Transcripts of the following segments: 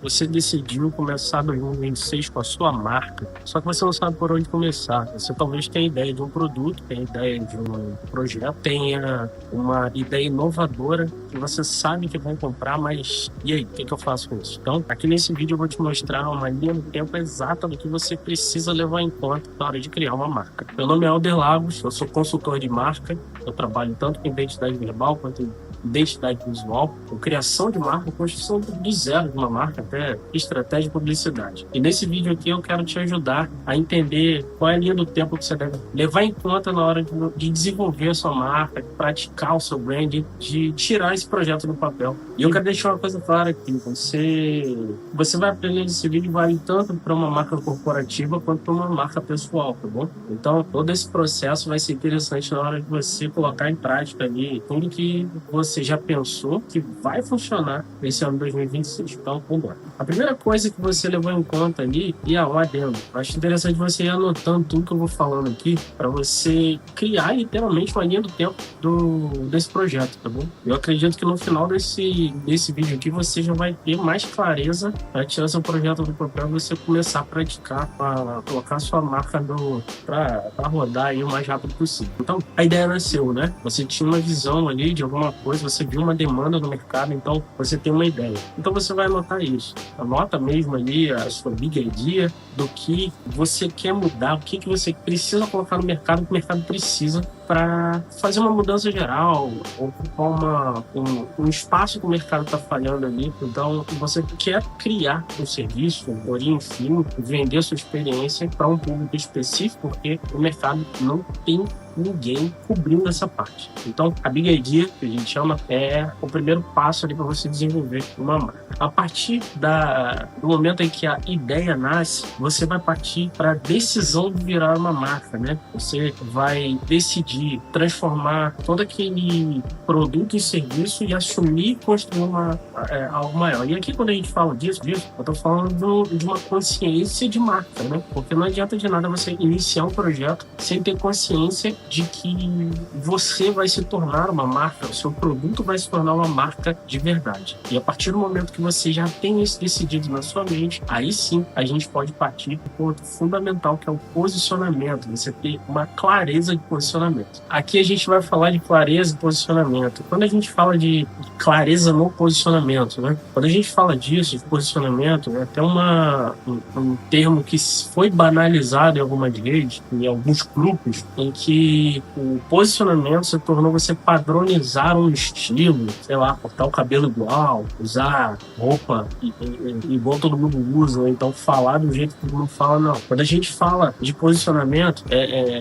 Você decidiu começar 2026 com a sua marca, só que você não sabe por onde começar. Você talvez tenha ideia de um produto, tenha ideia de um projeto, tenha uma ideia inovadora que você sabe que vai comprar, mas e aí, o que eu faço com isso? Então, aqui nesse vídeo eu vou te mostrar uma linha do tempo exata do que você precisa levar em conta na hora de criar uma marca. Meu nome é Alder Lagos, eu sou consultor de marca, eu trabalho tanto com identidade verbal quanto em identidade visual, com criação de marca, construção do zero de uma marca, até estratégia de publicidade. E nesse vídeo aqui eu quero te ajudar a entender qual é a linha do tempo que você deve levar em conta na hora de desenvolver a sua marca, de praticar o seu branding, de tirar esse projeto do papel. E eu quero deixar uma coisa clara aqui, você vai aprender nesse vídeo vale tanto para uma marca corporativa quanto para uma marca pessoal, tá bom? Então todo esse processo vai ser interessante na hora de você colocar em prática ali tudo que você já pensou que vai funcionar nesse ano 2026. Então, vamos lá. A primeira coisa que você levou em conta ali e o adendo. Acho interessante você ir anotando tudo que eu vou falando aqui para você criar literalmente uma linha do tempo desse projeto, tá bom? Eu acredito que no final desse vídeo aqui você já vai ter mais clareza para tirar seu projeto do papel e você começar a praticar, para colocar sua marca para rodar aí o mais rápido possível. Então, a ideia nasceu, né? Você tinha uma visão ali de alguma coisa, você viu uma demanda no mercado, então você tem uma ideia. Então você vai anotar isso. Anota mesmo ali a sua big idea do que você quer mudar, o que você precisa colocar no mercado, o que o mercado precisa para fazer uma mudança geral, ocupar um espaço que o mercado está falhando ali. Então, você quer criar um serviço, ou enfim, vender sua experiência para um público específico, porque o mercado não tem ninguém cobrindo essa parte. Então, a Big Idea, que a gente chama, é o primeiro passo ali para você desenvolver uma marca. A partir do momento em que a ideia nasce, você vai partir para a decisão de virar uma marca, né? Você vai decidir transformar todo aquele produto em serviço e assumir e construir algo maior. E aqui, quando a gente fala disso, eu estou falando de uma consciência de marca, né? Porque não adianta de nada você iniciar um projeto sem ter consciência de que você vai se tornar uma marca, o seu produto vai se tornar uma marca de verdade. E a partir do momento que você já tem isso decidido na sua mente, aí sim a gente pode partir para o ponto fundamental, que é o posicionamento, você ter uma clareza de posicionamento. Aqui a gente vai falar de clareza de posicionamento. Quando a gente fala de clareza no posicionamento, né? Quando a gente fala disso, de posicionamento, é até um termo que foi banalizado em algumas redes, em alguns grupos, em que o posicionamento se tornou você padronizar um estilo, sei lá, cortar o cabelo igual, usar roupa igual todo mundo usa, ou então falar do jeito que todo mundo fala, não. Quando a gente fala de posicionamento,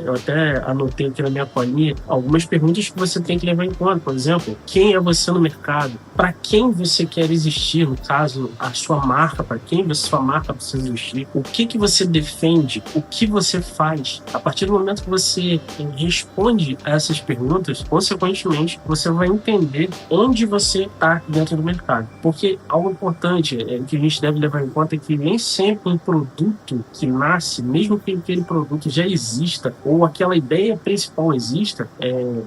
eu até anotei aqui na minha colinha algumas perguntas que você tem que levar em conta. Por exemplo, quem é você no mercado? Para quem você quer existir, no caso, a sua marca, para quem sua marca precisa existir? O que você defende? O que você faz? A partir do momento que você responde a essas perguntas, consequentemente, você vai entender onde você está dentro do mercado. Porque algo importante que a gente deve levar em conta é que nem sempre um produto que nasce, mesmo que aquele produto já exista, ou aquela ideia principal exista,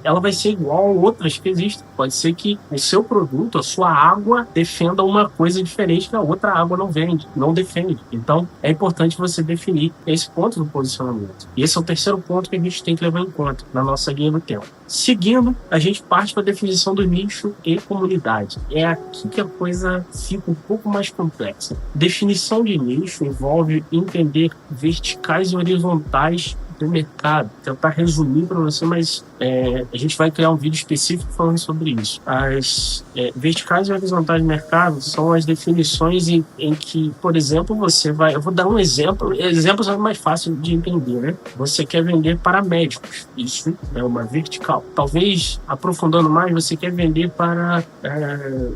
ela vai ser igual a outras que existem. Pode ser que o seu produto, a sua água, defenda uma coisa diferente que a outra água não defende. Então, é importante você definir esse ponto do posicionamento. E esse é o terceiro ponto que a gente tem que levar em conta na nossa linha do tempo. Seguindo, a gente parte para a definição do nicho e comunidade. É aqui que a coisa fica um pouco mais complexa. Definição de nicho envolve entender verticais e horizontais do mercado. Tentar resumir para você, mas a gente vai criar um vídeo específico falando sobre isso. As verticais e horizontais do mercado são as definições em que, por exemplo, eu vou dar um exemplo, exemplos é mais fácil de entender, né? Você quer vender para médicos, isso é uma vertical. Talvez, aprofundando mais, você quer vender para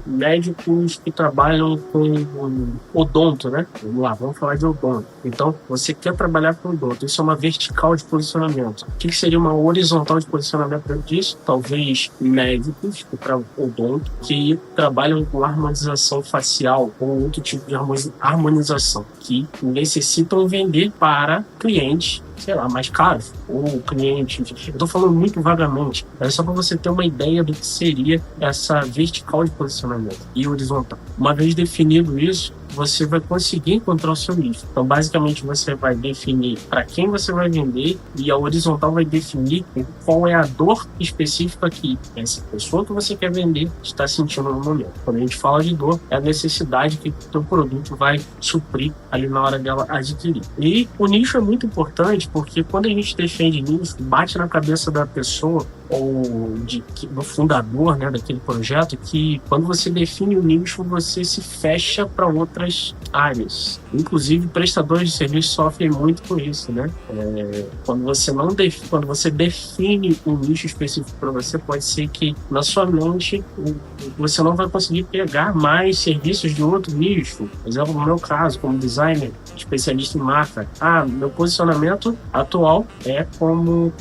médicos que trabalham com odonto, né? Vamos lá, vamos falar de odonto. Então, você quer trabalhar com odonto, isso é uma vertical de posicionamento. O que seria uma horizontal de posicionamento dentro disso? Talvez médicos para odonto que trabalham com harmonização facial ou outro tipo de harmonização, que necessitam vender para clientes, sei lá, mais caros, ou cliente, eu tô falando muito vagamente, é só para você ter uma ideia do que seria essa vertical de posicionamento e horizontal. Uma vez definido isso, você vai conseguir encontrar o seu nicho. Então, basicamente, você vai definir para quem você vai vender e a horizontal vai definir qual é a dor específica que essa pessoa que você quer vender está sentindo no momento. Quando a gente fala de dor, é a necessidade que o teu produto vai suprir ali na hora dela adquirir. E o nicho é muito importante porque quando a gente defende nicho, bate na cabeça da pessoa ou do fundador, né, daquele projeto, que quando você define o nicho, você se fecha para outras áreas. Inclusive, prestadores de serviço sofrem muito com isso, né? Quando você define um nicho específico para você, pode ser que na sua mente você não vai conseguir pegar mais serviços de outro nicho. Por exemplo, no meu caso, como designer, especialista em marca, meu posicionamento atual é como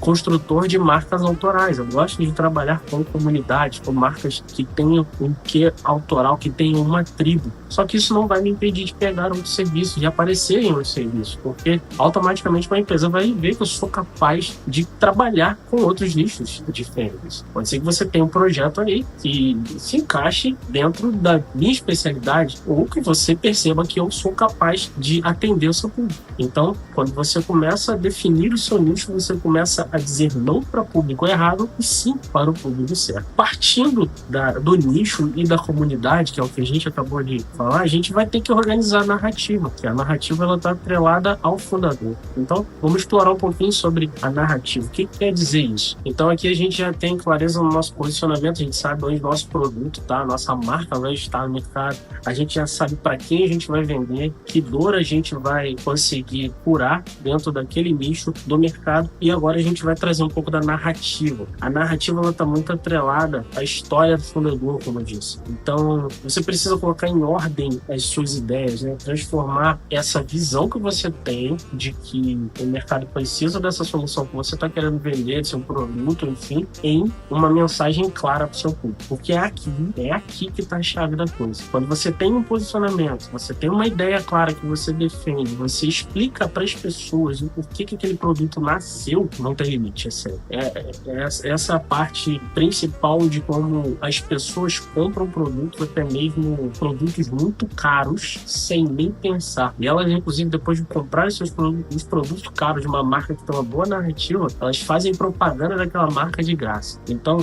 construtor de marcas autorais. Eu gosto de trabalhar com comunidades, com marcas que tenham um quê autoral, que tenham uma tribo. Só que isso não vai me impedir de pegar outros serviços, de aparecer em outros serviços, porque automaticamente uma empresa vai ver que eu sou capaz de trabalhar com outros nichos diferentes. Pode ser que você tenha um projeto aí que se encaixe dentro da minha especialidade, ou que você perceba que eu sou capaz de atender o seu público. Então, quando você começa a definir o seu nicho, você começa a dizer não para o público errado e sim para o público certo. Partindo do nicho e da comunidade, que é o que a gente acabou de falar, a gente vai ter que organizar a narrativa, que a narrativa ela está atrelada ao fundador. Então, vamos explorar um pouquinho sobre a narrativa. O que quer dizer isso? Então, aqui a gente já tem clareza no nosso posicionamento, a gente sabe onde nosso produto está, a nossa marca vai estar no mercado, a gente já sabe para quem a gente vai vender, que dor a gente vai conseguir curar dentro daquele nicho do mercado, e agora a gente vai trazer um pouco da narrativa. A narrativa ela está muito atrelada à história do fundador, como eu disse. Então, você precisa colocar em ordem as suas ideias, né? Transformar essa visão que você tem de que o mercado precisa dessa solução que você está querendo vender, de seu produto, enfim, em uma mensagem clara para o seu público. Porque é aqui que está a chave da coisa. Quando você tem um posicionamento, você tem uma ideia clara que você defende, você explica para as pessoas o porquê que aquele produto nasceu, não tem limite, é sério. Essa parte principal de como as pessoas compram produtos, até mesmo produtos muito caros, sem nem pensar. E elas, inclusive, depois de comprar os produtos caros de uma marca que tem uma boa narrativa, elas fazem propaganda daquela marca de graça. Então,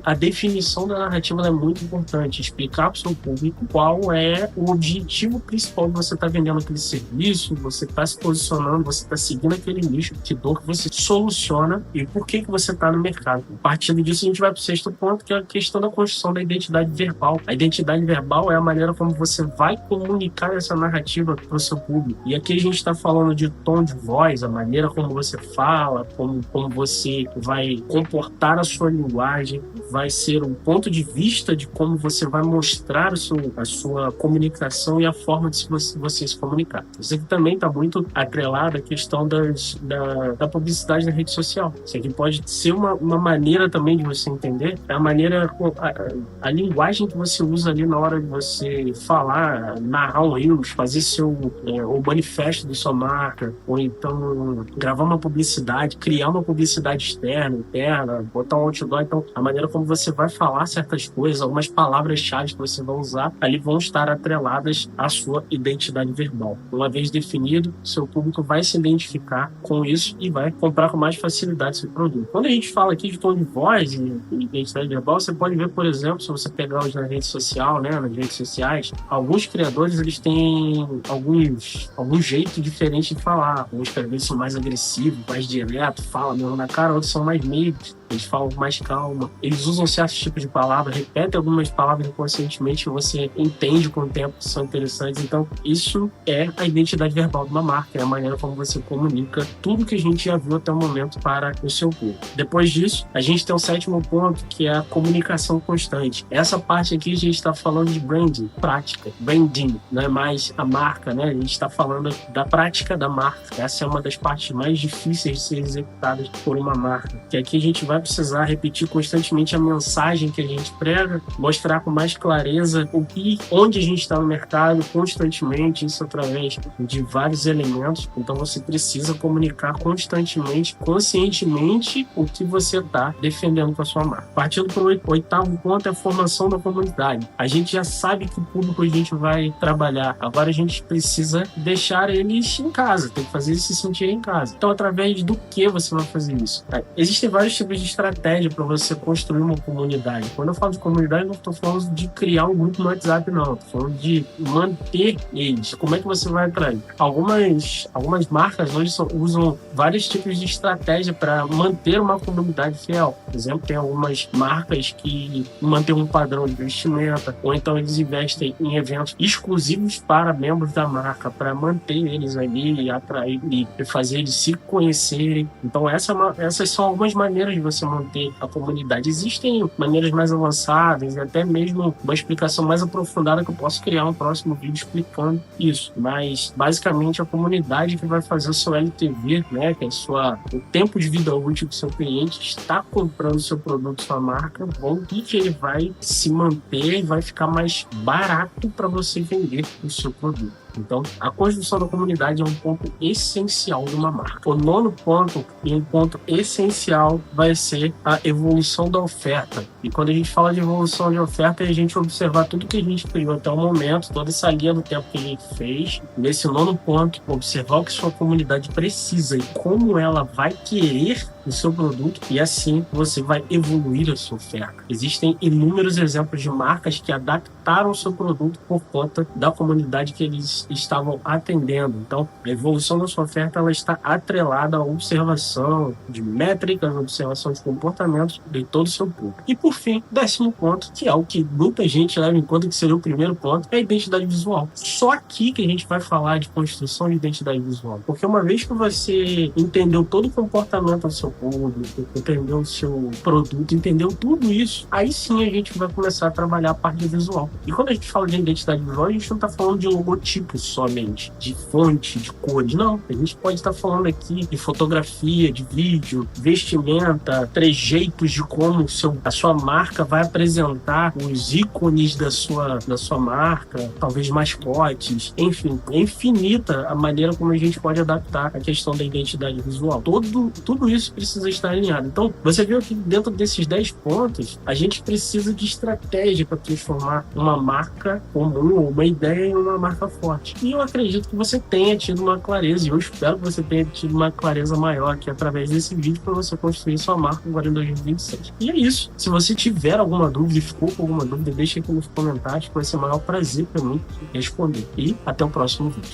a definição da narrativa é muito importante. Explicar para o seu público qual é o objetivo principal de você estar vendendo aquele serviço, você está se posicionando, você está seguindo aquele nicho, que dor que você soluciona e por que você está no mercado. A partir disso, a gente vai para o sexto ponto, que é a questão da construção da identidade verbal. A identidade verbal é a maneira como você vai comunicar essa narrativa para o seu público. E aqui a gente está falando de tom de voz, a maneira como você fala, como você vai comportar a sua linguagem, vai ser um ponto de vista de como você vai mostrar a sua comunicação e a forma de você se comunicar. Isso aqui também está muito atrelado à questão da publicidade na rede social. Isso aqui pode ser uma maneira também de você entender, é a maneira, a linguagem que você usa ali na hora de você falar, narrar um reels, fazer o manifesto da sua marca, ou então gravar uma publicidade, criar uma publicidade externa, interna, botar um outdoor. Então, a maneira como você vai falar certas coisas, algumas palavras-chave que você vai usar, ali vão estar atreladas à sua identidade verbal. Uma vez definido, seu público vai se identificar com isso e vai comprar com mais facilidade seu produto. Quando a gente fala aqui de tom de voz e identidade verbal, você pode ver, por exemplo, se você pegar os na rede social, né, nas redes sociais, alguns criadores eles têm algum jeito diferente de falar. Alguns criadores são mais agressivos, mais direto, falam mesmo na cara, outros são mais meigos, eles falam com mais calma. Eles usam certos tipos de palavras, repetem algumas palavras inconscientemente, você entende com o tempo que são interessantes. Então, isso é a identidade verbal de uma marca, é a maneira como você comunica tudo que a gente já viu até o momento para o seu público. Depois disso, a gente tem o sétimo ponto, que é a comunicação constante. Essa parte aqui a gente está falando de branding, prática. Branding não é mais a marca, né? A gente está falando da prática da marca. Essa é uma das partes mais difíceis de ser executadas por uma marca, que aqui a gente vai precisar repetir constantemente a mensagem que a gente prega, mostrar com mais clareza onde a gente está no mercado constantemente, isso através de vários elementos. Então você precisa comunicar constantemente, conscientemente, o que você está defendendo com a sua marca. Partindo para o oitavo ponto, é a formação da comunidade. A gente já sabe que o público a gente vai trabalhar? Agora a gente precisa deixar eles em casa, tem que fazer eles se sentirem em casa. Então, através do que você vai fazer isso? Existem vários tipos de estratégia para você construir uma comunidade. Quando eu falo de comunidade, não estou falando de criar um grupo no WhatsApp, não. Estou falando de manter eles. Como é que você vai atrair? Algumas marcas hoje usam vários tipos de estratégia para manter uma comunidade fiel. Por exemplo, tem algumas marcas que mantêm um padrão de vestimenta, ou então eles investem em eventos exclusivos para membros da marca, para manter eles ali e atrair e fazer eles se conhecerem. Então, essas são algumas maneiras de você manter a comunidade. Existem maneiras mais avançadas e até mesmo uma explicação mais aprofundada que eu posso criar um próximo vídeo explicando isso. Mas, basicamente, a comunidade que vai fazer o seu LTV, né, que é o tempo de vida útil que o seu cliente está comprando seu produto, sua marca, e que ele vai se manter e vai ficar mais barato para você vender o seu produto. Então, a construção da comunidade é um ponto essencial de uma marca. O nono ponto, e um ponto essencial, vai ser a evolução da oferta. E quando a gente fala de evolução de oferta, é a gente observar tudo que a gente criou até o momento, toda essa linha do tempo que a gente fez. Nesse nono ponto, observar o que sua comunidade precisa e como ela vai querer o seu produto, e assim você vai evoluir a sua oferta. Existem inúmeros exemplos de marcas que adaptaram o seu produto por conta da comunidade que eles estavam atendendo. Então, a evolução da sua oferta ela está atrelada à observação de métricas, observação de comportamentos de todo o seu público. E por fim, 10º ponto, que é o que muita gente leva em conta que seria o primeiro ponto, é a identidade visual. Só aqui que a gente vai falar de construção de identidade visual. Porque uma vez que você entendeu todo o comportamento do seu público, entendeu o seu produto, entendeu tudo isso, aí sim a gente vai começar a trabalhar a parte visual. E quando a gente fala de identidade visual, a gente não está falando de logotipo somente, de fonte, de cores, não. A gente pode estar falando aqui de fotografia, de vídeo, vestimenta, trejeitos de como a sua marca vai apresentar os ícones da sua marca, talvez mascotes, enfim, é infinita a maneira como a gente pode adaptar a questão da identidade visual. Tudo isso precisa estar alinhado. Então, você viu que dentro desses 10 pontos, a gente precisa de estratégia para transformar uma marca comum, uma ideia em uma marca forte. E eu acredito que você tenha tido uma clareza, e eu espero que você tenha tido uma clareza maior aqui através desse vídeo para você construir sua marca agora em 2026. E é isso. Se você tiver alguma dúvida e ficou com alguma dúvida, deixa aqui nos comentários, que vai ser o maior prazer para mim responder. E até o próximo vídeo.